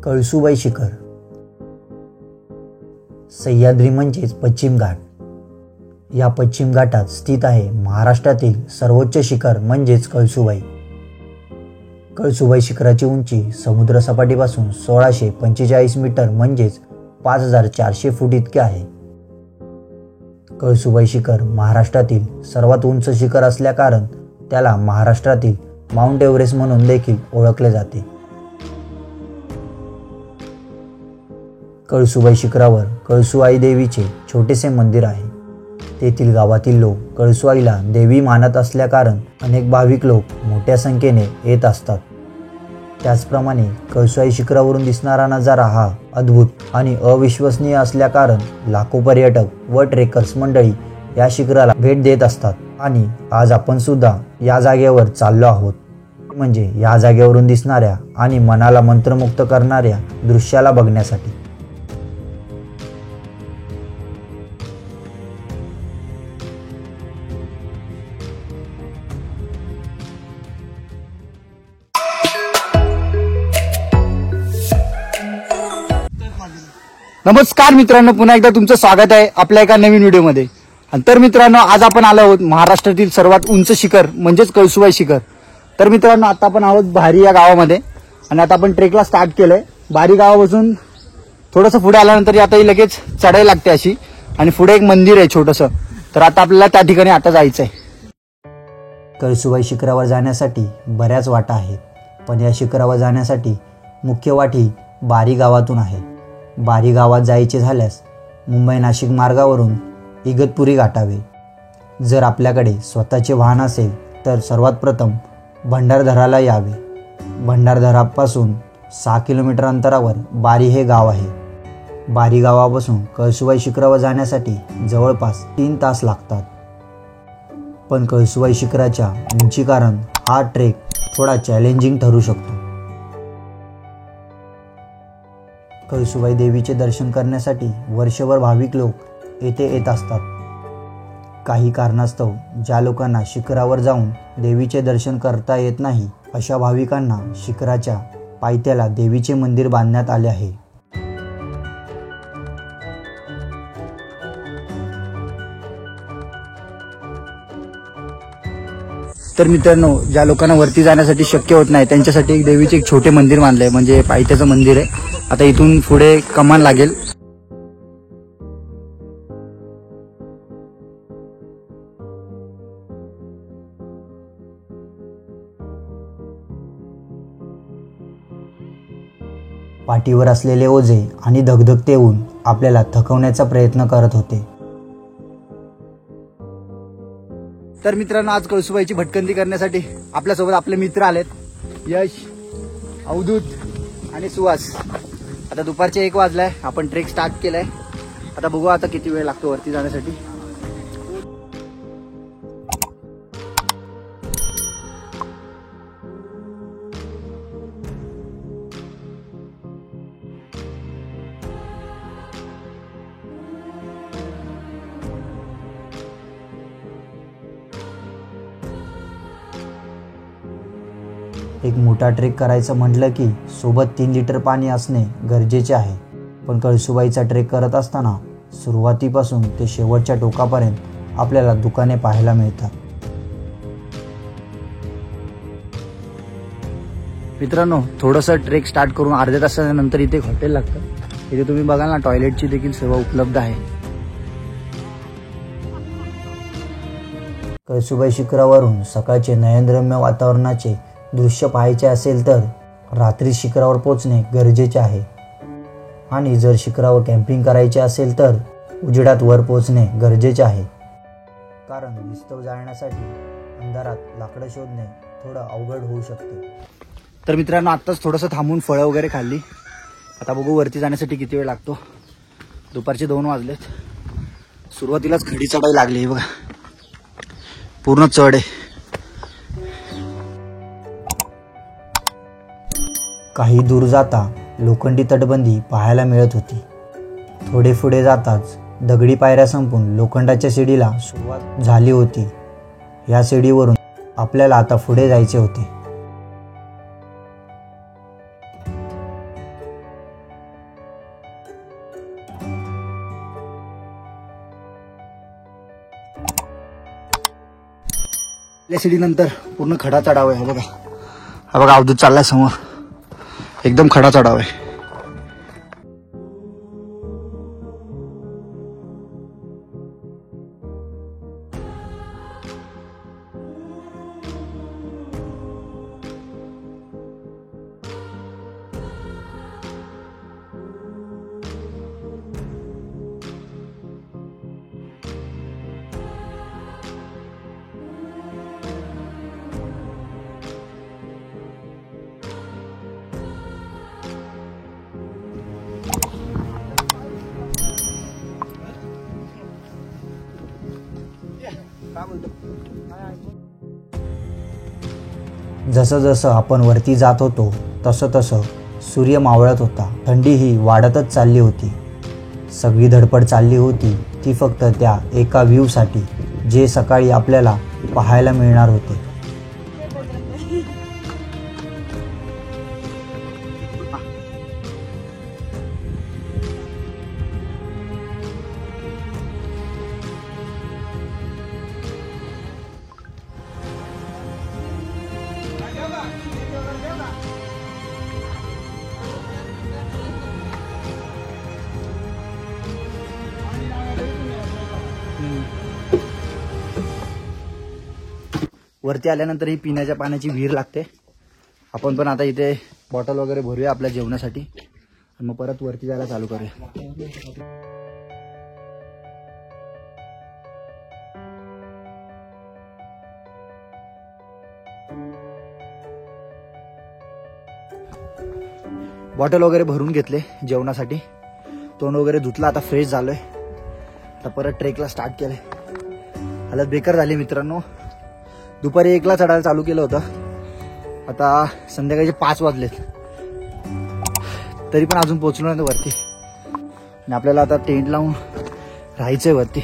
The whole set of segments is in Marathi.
कळसूबाई शिखर. सह्याद्री म्हणजेच पश्चिम घाट. या पश्चिम घाटात स्थित आहे महाराष्ट्रातील सर्वोच्च शिखर म्हणजेच कळसूबाई. कळसूबाई शिखराची उंची समुद्रसपाटीपासून 1645 मीटर म्हणजेच 5400 फूट इतके आहे. कळसूबाई शिखर महाराष्ट्रातील सर्वात उंच शिखर असल्याकारण त्याला महाराष्ट्रातील माउंट एव्हरेस्ट म्हणून देखील ओळखले जाते. कळसूबाई शिखरावर कळसूआई देवीचे छोटेसे मंदिर आहे. तेथील गावातील लोक कळसूआईला देवी मानत असल्याकारण अनेक भाविक लोक मोठ्या संख्येने येत असतात. त्याचप्रमाणे कळसूआई शिखरावरून दिसणारा नजारा हा अद्भुत आणि अविश्वसनीय असल्याकारण लाखो पर्यटक व ट्रेकर्स मंडळी या शिखराला भेट देत असतात. आणि आज आपण सुद्धा या जागेवर चाललो आहोत, म्हणजे या जागेवरून दिसणाऱ्या आणि मनाला मंत्रमुग्ध करणाऱ्या दृश्याला बघण्यासाठी. नमस्कार मित्रांनो, पुन्हा एकदा तुमचं स्वागत आहे आपल्या एका नवीन व्हिडिओमध्ये. तर मित्रांनो, आज आपण आलो आहोत महाराष्ट्रातील सर्वात उंच शिखर म्हणजेच कळसूबाई शिखर. तर मित्रांनो, आता आपण आहोत बारी या गावामध्ये आणि आता आपण ट्रेकला स्टार्ट केलंय. बारी गावापासून थोडंसं पुढे आल्यानंतर आता ही लगेच चढाई लागते अशी, आणि पुढे एक मंदिर आहे छोटंसं. तर आता आपल्याला त्या ठिकाणी आता जायचंय. कळसूबाई शिखरावर जाण्यासाठी बऱ्याच वाटा आहेत, पण या शिखरावर जाण्यासाठी मुख्य वाट ही बारी गावातून आहे. बारी गावात जायचे झाल्यास मुंबई नाशिक मार्गावरून इगतपुरी गाठावे. जर आपल्याकडे स्वतःचे वाहन असेल तर सर्वात प्रथम भंडारदराला यावे. भंडारदरापासून 6 किलोमीटर अंतरावर बारी हे गाव आहे. बारी गावापासून कळसूबाई शिखरावर जाण्यासाठी जवळपास 3 तास लागतात. पण कळसूबाई शिखराच्या उंची कारण हा ट्रेक थोडा चॅलेंजिंग ठरू शकतो. कळसूबाई देवीचे दर्शन करण्यासाठी वर्षभर भाविक लोक येथे येत असतात. काही कारणास्तव ज्या लोकांना शिखरावर जाऊन देवीचे दर्शन करता येत नाही, अशा भाविकांना शिखराच्या पायथ्याला देवीचे मंदिर बांधण्यात आले आहे. तर मित्रांनो, ज्या लोकांना वरती जाण्यासाठी शक्य होत नाही त्यांच्यासाठी एक देवीचे एक छोटे मंदिर बांधलंय, म्हणजे पायथ्याचं मंदिर आहे. आता इथून पुढे कमान लागेल. पाठीवर असलेले ओझे आणि धगधगते ऊन आपल्याला थकवण्याचा प्रयत्न करत होते. तर मित्रांनो, आज कळसूबाईची भटकंती करण्यासाठी आपल्यासोबत आपले मित्र आलेत, यश, अवधूत आणि सुहास. आता दुपारचे 1 वाजलाय, आपण ट्रेक स्टार्ट केलाय. आता बघू आता किती वेळ लागतो वरती जाण्यासाठी. एक मोठा ट्रेक करायचं म्हटलं की सोबत 3 लिटर पाणी असणे गरजेचे आहे. पण कळसूबाईचा ट्रेक करत असताना सुरुवातीपासून ते शेवटच्या टोकापर्यंत आपल्याला दुकाने पाहायला मिळतात. मित्रांनो, थोडंसं ट्रेक स्टार्ट करून अर्ध्या तासानंतर इथे एक हॉटेल लागतं. इथे तुम्ही बघाल ना, टॉयलेटची देखील सेवा उपलब्ध आहे. कळसूबाई शिखरावरून सकाळचे नयनरम्य वातावरणाचे दृश्य पाहायचे असेल तर रात्री शिखरावर पोहोचणे गरजेचे आहे. आणि जर शिखरावर कॅम्पिंग करायचे असेल तर उजेडात वर पोहोचणे गरजेचे आहे, कारण विस्तव जाळण्यासाठी अंधारात लाकडं शोधणे थोडं अवघड होऊ शकते. तर मित्रांनो, आत्ताच थोडंसं थांबून फळं वगैरे खाल्ली. आता बघू वरती जाण्यासाठी किती वेळ लागतो. दुपारचे 2 वाजलेत. सुरुवातीलाच खडी चढाई लागली बघा, पूर्ण चढ आहे. काही दूर जाता लोखंडी तटबंदी पाहायला मिळत होती. थोडे पुढे जाताच दगडी पायऱ्या संपून लोखंडाच्या शिडीला सुरुवात झाली होती. या शिडीवरून आपल्याला आता पुढे जायचे होते. आपल्या शिडीनंतर पूर्ण खडा चढाव आहे. हा बघा अवधूत चाललाय समोर. एकदम खडा चढाव आहे. जसं जसं आपण वरती जात होतो तसं तसं सूर्य मावळत होता. थंडी ही वाढतच चालली होती. सगळी धडपड चालली होती ती फक्त त्या एका व्ह्यूसाठी, जे सकाळी आपल्याला पाहायला मिळणार होते. वरती आल्यानंतर ही पिण्याच्या पाण्याची विहीर लागते. आपण पण आता इथे बॉटल वगैरे भरूया आपल्या जेवणासाठी आणि मग परत वरती जायला चालू करूया. बॉटल वगैरे भरून घेतले जेवणासाठी. तोंड वगैरे धुतला. आता फ्रेश झालोय. आता परत ट्रेकला स्टार्ट केलंय. हालत बेकार झाली मित्रांनो. दुपारी 1ला चढायला चालू केलं होतं. आता संध्याकाळचे 5 वाजलेत तरी पण अजून पोहोचलो नाही वरती. आणि आपल्याला आता टेंट लावून राहायचंय वरती.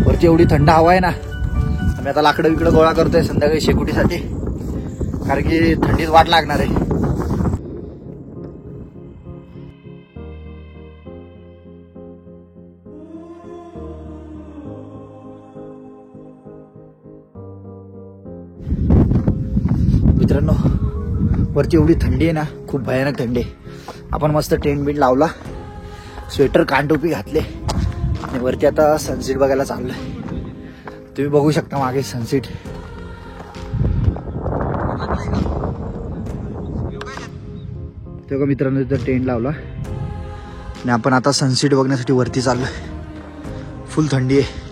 वरती एवढी थंड हवा आहे ना. आम्ही आता लाकडं विकडं गोळा करतोय संध्याकाळी शेकोटीसाठी, कारण की थंडीत वाट लागणार आहे. मित्रांनो वरती एवढी थंडी आहे ना, खूप भयानक थंडी आहे. आपण मस्त टेंट बिंट लावला, स्वेटर कानटोपी घातले आणि वरती आता सनसेट बघायला चाललोय. तुम्ही बघू शकता मागे सनसेट. तेव्हा मित्रांनो तिथं टेंट लावला आणि आपण आता सनसेट बघण्यासाठी वरती चाललोय. फुल थंडी आहे.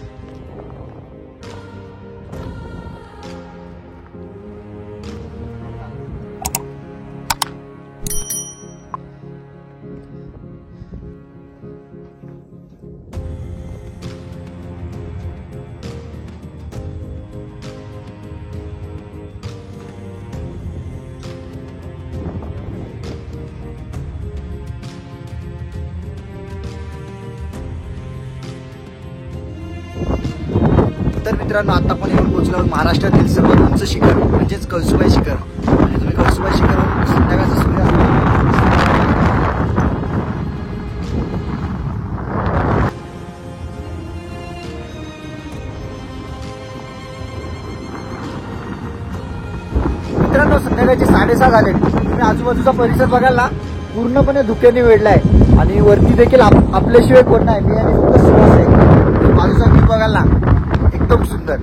तर मित्रांनो आता आपण येऊन पोहोचलो महाराष्ट्रातील सर्वात उंच शिखर म्हणजेच कळसुबाई शिखर. आणि तुम्ही कळसुबाई शिखर संध्याकाळचा सूर्य मित्रांनो संध्याकाळचे 6:30 झाले. तुम्ही आजूबाजूचा परिसर बघाल ना, पूर्णपणे धुक्याने वेढलाय आणि वरती देखील आपल्याशिवाय कोण नाही. मी आणि फक्त सुवास आहे. बाजूचा व्ह्यू बघाल ना, एकदम सुंदर.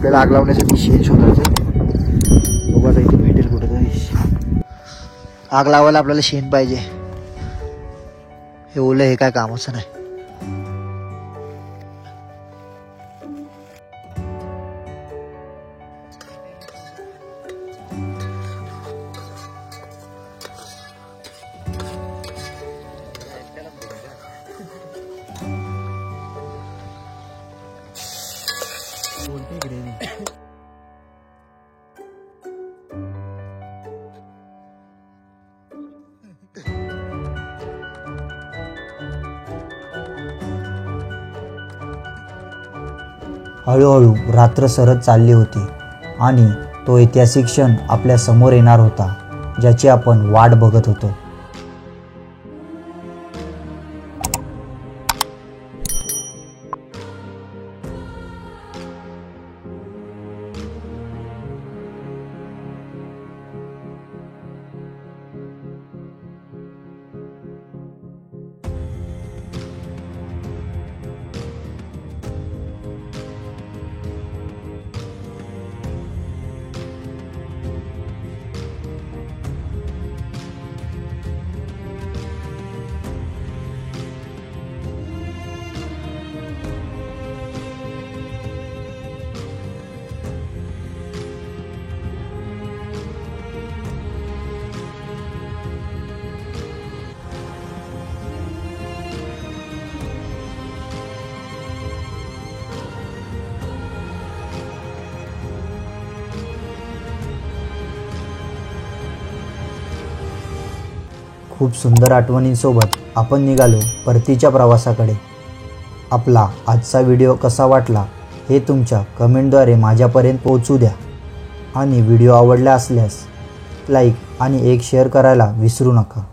आपल्याला आग लावण्यासाठी शेण शोधायचं. बघू आता इथे भेटेल कुठं. आग लावायला आपल्याला शेण पाहिजे. हे ओलं हे काय कामाचं नाही. हळूहळू रात्र सरत चालली होती आणि तो ऐतिहासिक क्षण आपल्या समोर येणार होता, ज्याची आपण वाट बघत होतो. खूप सुंदर आठवणींसोबत आपण निघालो परतीच्या प्रवासाकडे. आपला आजचा व्हिडिओ कसा वाटला हे तुमच्या कमेंटद्वारे माझ्यापर्यंत पोहोचू द्या. आणि व्हिडिओ आवडला असल्यास लाईक आणि एक शेअर करायला विसरू नका.